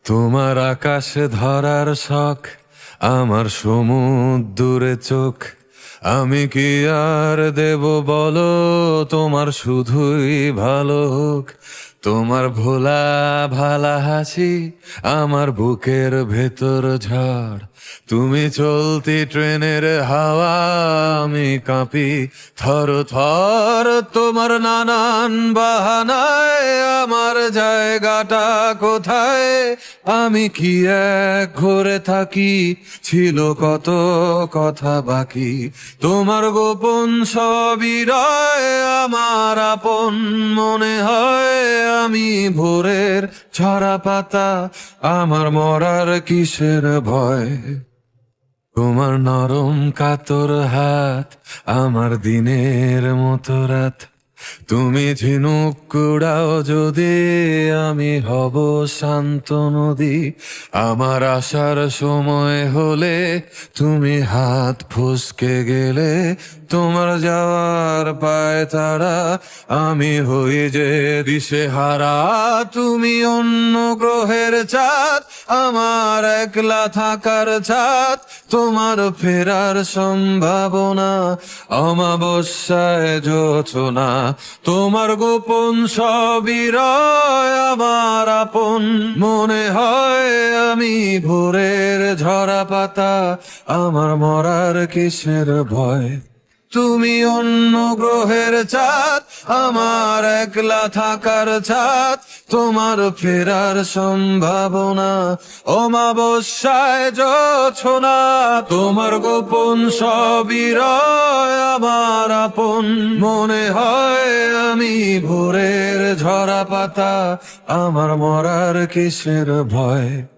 তোমার আকাশে ধরার শখ, আমার সমুদ্রে চোখ। আমি কি আর দেব বলো, তোমার শুধুই ভালো হোক। তোমার ভোলা ভালা হাসি আমার বুকের ভেতর ঝড়। তুমি চলতি ট্রেনের হাওয়া, আমি কাঁপি থর থর। তোমার নানান বাহানায় আমার জায়গাটা কোথায়? আমি কি এক ঘরে থাকি, ছিল কত কথা বাকি। তোমার গোপন সবই রয়, আমার আপন মনে হয়। আমি ভোরের ঝরা পাতা, আমার মরার কিসের ভয়? তোমার নরম কাতর হাত আমার দিনের মতো রাত। তুমি ঝিনুক কুড়াও যদি, আমি হব শান্ত নদী। আমার আসার সময় হলে তুমি হাত ফসকে গেলে। তোমার যাওয়ার পায় তারা, আমি হই যে দিশেহারা। তুমি অন্য গ্রহের চাঁদ, আমার একলা থাকার ছাদ। তোমার ফেরার সম্ভাবনা, অমাবস্যায় জোছনা। তোমার গোপন সবই রয়, আমার আপন মনে হয়। আমি ভোরের ঝরা পাতা, আমার মরার কিসের ভয়? তুমি অন্য গ্রহের চাঁদ, আমার একলা থাকার ছাদ। তোমার ফেরার সম্ভাবনা, অমাবস্যায় জোছনা। তোমার গোপন সবই রয়, আমার আপন মনে হয়। আমি ভোরের ঝরা পাতা, আমার মরার কিসের ভয়?